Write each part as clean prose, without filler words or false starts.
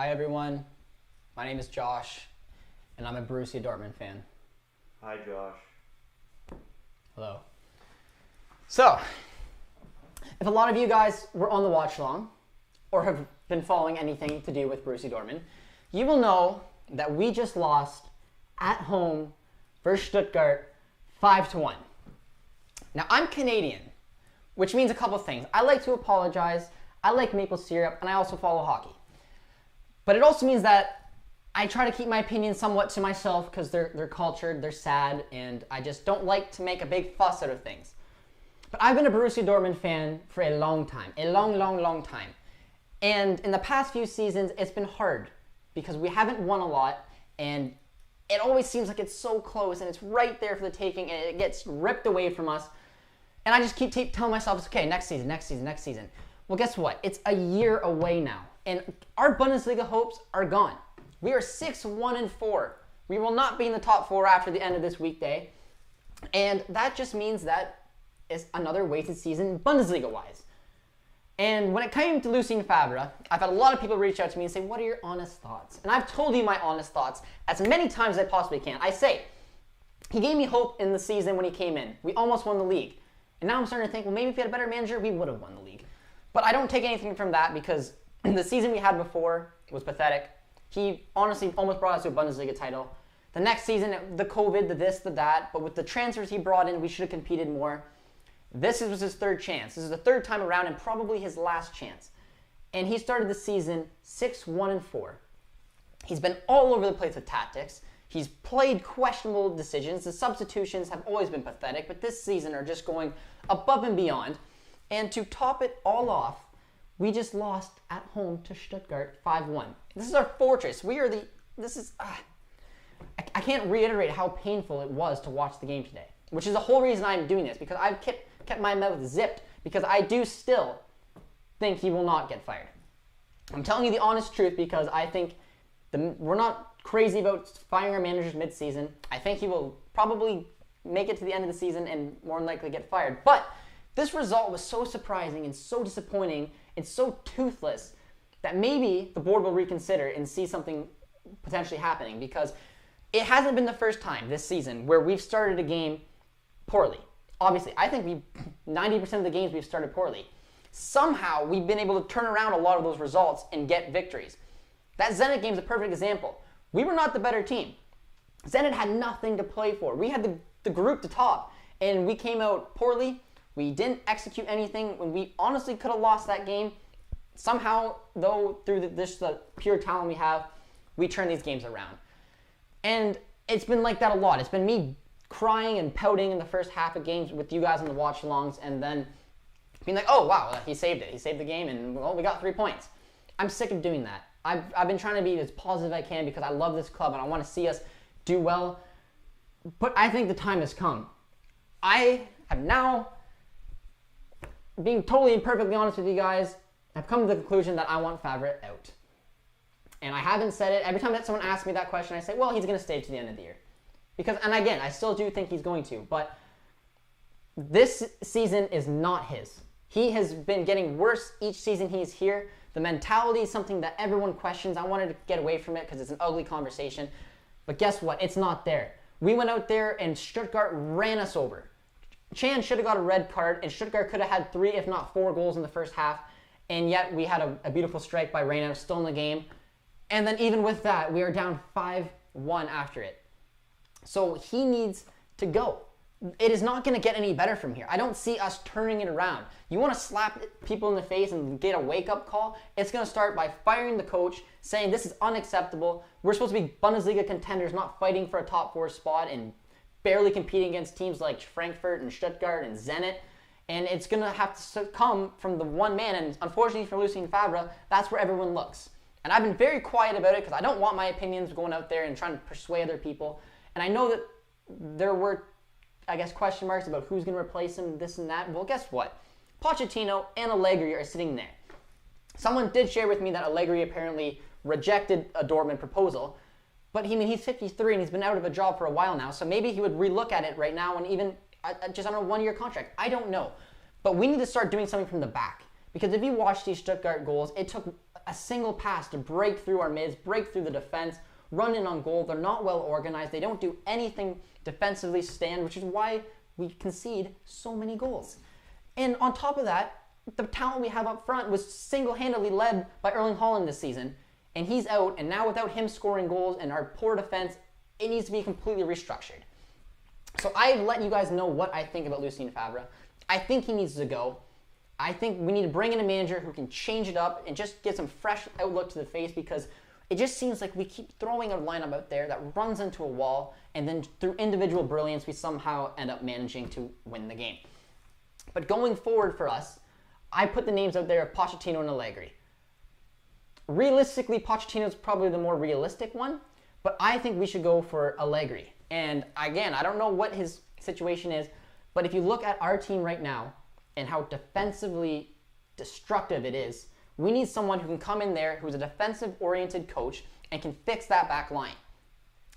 Hi everyone, my name is Josh, and I'm a Borussia Dortmund fan. Hi Josh. Hello. So, if a lot of you guys were on the watch along, or have been following anything to do with Borussia Dortmund, you will know that we just lost at home versus Stuttgart 5-1. Now, I'm Canadian, which means a couple things. I like to apologize, I like maple syrup, and I also follow hockey. But it also means that I try to keep my opinions somewhat to myself because they're cultured, they're sad, and I just don't like to make a big fuss out of things. But I've been a Borussia Dortmund fan for a long time, a long time. And in the past few seasons, it's been hard because we haven't won a lot, and it always seems like it's so close, and it's right there for the taking, and it gets ripped away from us. And I just keep telling myself, it's okay, next season. Well, guess what? It's a year away now, and our Bundesliga hopes are gone. We are 6-1-4. We will not be in the top 4 after the end of this weekday, and that just means that it's another wasted season Bundesliga-wise. And when it came to losing Fabre, I've had a lot of people reach out to me and say, what are your honest thoughts? And I've told you my honest thoughts as many times as I possibly can. I say, he gave me hope in the season when he came in. We almost won the league. And now I'm starting to think, well, maybe if we had a better manager, we would have won the league. But I don't take anything from that because the season we had before was pathetic. He honestly almost brought us to a Bundesliga title. The next season, the COVID, the this, the that, but with the transfers he brought in, we should have competed more. This was his third chance. This is the third time around and probably his last chance. And he started the season 6-1-4. He's been all over the place with tactics. He's played questionable decisions. The substitutions have always been pathetic, but this season are just going above and beyond. And to top it all off, we just lost at home to Stuttgart 5-1. This is our fortress. I can't reiterate how painful it was to watch the game today, which is the whole reason I'm doing this, because I've kept my mouth zipped, because I do still think he will not get fired. I'm telling you the honest truth because I think we're not crazy about firing our managers mid-season. I think he will probably make it to the end of the season and more than likely get fired. But this result was so surprising and so disappointing and so toothless that maybe the board will reconsider and see something potentially happening, because it hasn't been the first time this season where we've started a game poorly. Obviously, I think 90% of the games we've started poorly. Somehow, we've been able to turn around a lot of those results and get victories. That Zenit game is a perfect example. We were not the better team. Zenit had nothing to play for. We had the group to top, and we came out poorly. We didn't execute anything when we honestly could have lost that game. Somehow, though, through the pure talent we have, we turn these games around. And it's been like that a lot. It's been me crying and pouting in the first half of games with you guys on the watch-alongs, and then being like, oh, wow, he saved it. He saved the game, and, well, we got 3 points. I'm sick of doing that. I've been trying to be as positive as I can because I love this club, and I want to see us do well. But I think the time has come. I have now, being totally and perfectly honest with you guys, I've come to the conclusion that I want Fabre out. And I haven't said it. Every time that someone asks me that question, I say, well, he's going to stay to the end of the year. Because, and again, I still do think he's going to, but this season is not his. He has been getting worse each season he's here. The mentality is something that everyone questions. I wanted to get away from it because it's an ugly conversation. But guess what? It's not there. We went out there and Stuttgart ran us over. Chan should have got a red card, and Stuttgart could have had 3, if not 4 goals in the first half. And yet we had a beautiful strike by Rant, still in the game. And then even with that, we are down 5-1 after it. So he needs to go. It is not going to get any better from here. I don't see us turning it around. You want to slap people in the face and get a wake-up call? It's going to start by firing the coach, saying this is unacceptable. We're supposed to be Bundesliga contenders, not fighting for a top 4 spot and barely competing against teams like Frankfurt and Stuttgart and Zenit. And it's going to have to come from the one man. And unfortunately for losing Fabre, that's where everyone looks. And I've been very quiet about it because I don't want my opinions going out there and trying to persuade other people. And I know that there were, I guess, question marks about who's going to replace him, this and that. Well, guess what? Pochettino and Allegri are sitting there. Someone did share with me that Allegri apparently rejected a Dortmund proposal. But he's 53 and he's been out of a job for a while now. So maybe he would relook at it right now and even just on a 1-year contract. I don't know. But we need to start doing something from the back. Because if you watch these Stuttgart goals, it took a single pass to break through our mids, break through the defense, run in on goal. They're not well organized. They don't do anything defensively stand, which is why we concede so many goals. And on top of that, the talent we have up front was single-handedly led by Erling Haaland this season, and he's out, and now without him scoring goals and our poor defense, it needs to be completely restructured. So I let you guys know what I think about Lucien Favre. I think he needs to go. I think we need to bring in a manager who can change it up and just get some fresh outlook to the face, because it just seems like we keep throwing a lineup out there that runs into a wall, and then through individual brilliance, we somehow end up managing to win the game. But going forward for us, I put the names out there of Pochettino and Allegri. Realistically, Pochettino is probably the more realistic one, but I think we should go for Allegri. And again, I don't know what his situation is, but if you look at our team right now and how defensively destructive it is, we need someone who can come in there who's a defensive-oriented coach and can fix that back line.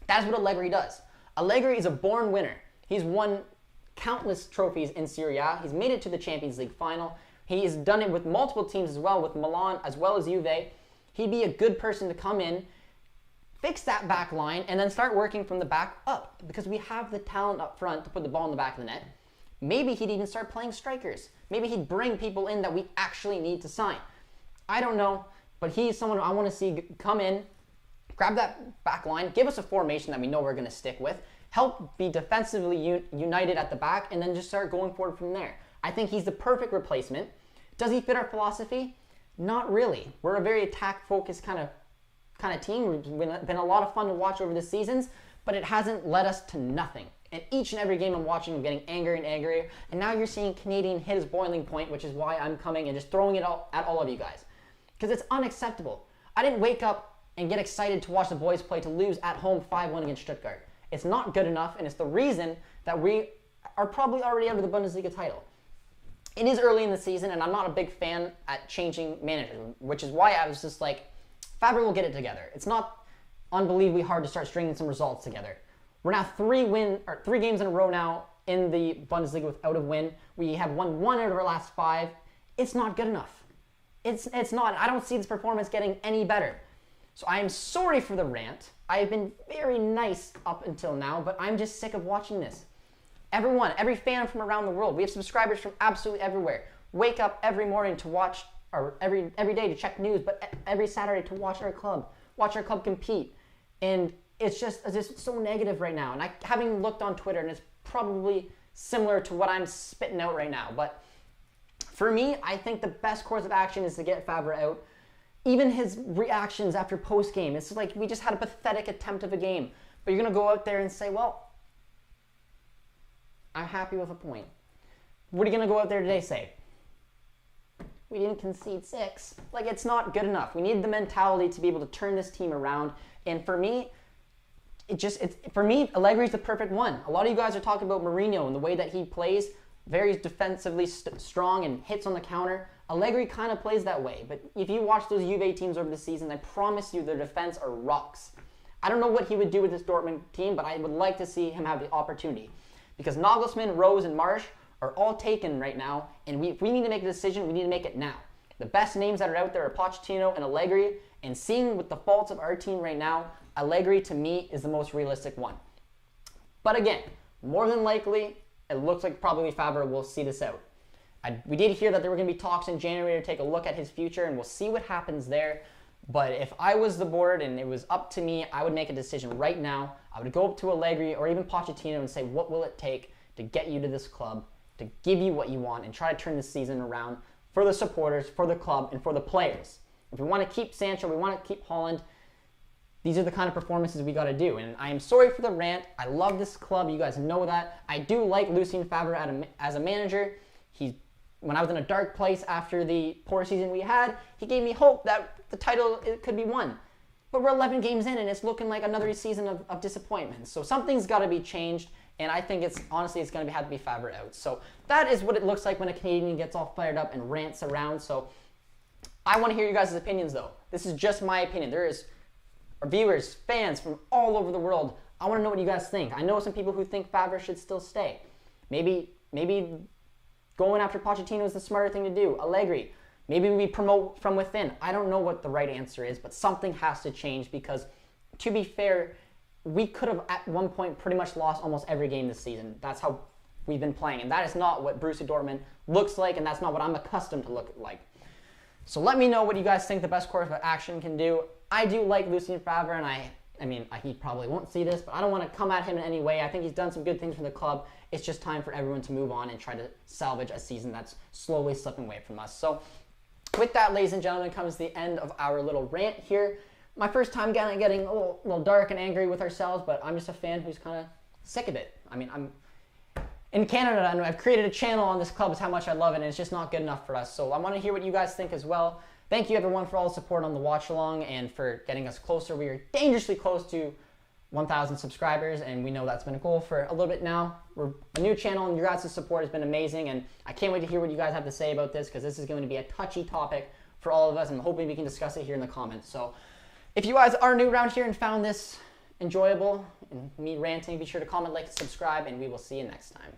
That's what Allegri does. Allegri is a born winner. He's won countless trophies in Serie A. He's made it to the Champions League final. He has done it with multiple teams as well, with Milan as well as Juve. He'd be a good person to come in, fix that back line, and then start working from the back up, because we have the talent up front to put the ball in the back of the net. Maybe he'd even start playing strikers. Maybe he'd bring people in that we actually need to sign. I don't know, but he's someone I want to see come in, grab that back line, give us a formation that we know we're going to stick with, help be defensively united at the back, and then just start going forward from there. I think he's the perfect replacement. Does he fit our philosophy? Not really. We're a very attack-focused kind of team. It's been a lot of fun to watch over the seasons, but it hasn't led us to nothing. And each and every game I'm watching, I'm getting angrier and angrier. And now you're seeing Canadian hit his boiling point, which is why I'm coming and just throwing it all at all of you guys. Because it's unacceptable. I didn't wake up and get excited to watch the boys play to lose at home 5-1 against Stuttgart. It's not good enough, and it's the reason that we are probably already out of the Bundesliga title. It is early in the season, and I'm not a big fan at changing managers, which is why I was just like, Fabre will get it together. It's not unbelievably hard to start stringing some results together. We're now 3 games in a row now in the Bundesliga without a win. We have won 1 out of our last 5. It's not good enough. It's not. I don't see this performance getting any better. So I am sorry for the rant. I have been very nice up until now, but I'm just sick of watching this. Everyone, every fan from around the world, we have subscribers from absolutely everywhere. Wake up every morning to watch, or every day to check news, but every Saturday to watch our club compete. And it's just so negative right now. And having looked on Twitter, and it's probably similar to what I'm spitting out right now. But for me, I think the best course of action is to get Fabre out. Even his reactions after post-game, it's like we just had a pathetic attempt of a game. But you're going to go out there and say, well, I'm happy with a point. What are you going to go out there today say? We didn't concede 6. Like, it's not good enough. We need the mentality to be able to turn this team around. And for me, Allegri's the perfect one. A lot of you guys are talking about Mourinho and the way that he plays, very defensively strong and hits on the counter. Allegri kind of plays that way. But if you watch those Juve teams over the season, I promise you their defense are rocks. I don't know what he would do with this Dortmund team, but I would like to see him have the opportunity. Because Nagelsmann, Rose, and Marsch are all taken right now, and if we need to make a decision, we need to make it now. The best names that are out there are Pochettino and Allegri, and seeing with the faults of our team right now, Allegri, to me, is the most realistic one. But again, more than likely, it looks like probably Fabre will see this out. We did hear that there were going to be talks in January to take a look at his future, and we'll see what happens there. But if I was the board and it was up to me, I would make a decision right now. I would go up to Allegri or even Pochettino and say, what will it take to get you to this club, to give you what you want, and try to turn this season around for the supporters, for the club, and for the players. If we want to keep Sancho, we want to keep Haaland, these are the kind of performances we got to do. And I am sorry for the rant. I love this club. You guys know that. I do like Lucien Favre as a manager. When I was in a dark place after the poor season we had, he gave me hope that the title could be won. But we're 11 games in, and it's looking like another season of disappointment. So something's got to be changed, and I think it's going to have to be Fabre out. So that is what it looks like when a Canadian gets all fired up and rants around. So I want to hear you guys' opinions, though. This is just my opinion. There is viewers, fans from all over the world. I want to know what you guys think. I know some people who think Fabre should still stay. Maybe going after Pochettino is the smarter thing to do. Allegri. Maybe we promote from within. I don't know what the right answer is, but something has to change because, to be fair, we could have at one point pretty much lost almost every game this season. That's how we've been playing, and that is not what Borussia Dortmund looks like, and that's not what I'm accustomed to look like. So let me know what you guys think the best course of action can do. I do like Lucien Favre, and I mean, he probably won't see this, but I don't want to come at him in any way. I think he's done some good things for the club. It's just time for everyone to move on and try to salvage a season that's slowly slipping away from us. So with that, ladies and gentlemen, comes the end of our little rant here. My first time getting a little dark and angry with ourselves, but I'm just a fan who's kind of sick of it. I mean, I'm in Canada, and I've created a channel on this club is how much I love it, and it's just not good enough for us. So I want to hear what you guys think as well. Thank you, everyone, for all the support on the watch along and for getting us closer. We are dangerously close to 1,000 subscribers, and we know that's been a goal for a little bit now. We're a new channel, and your guys' support has been amazing, and I can't wait to hear what you guys have to say about this, because this is going to be a touchy topic for all of us, and hoping we can discuss it here in the comments. So if you guys are new around here and found this enjoyable and me ranting, be sure to comment, like, subscribe, and we will see you next time.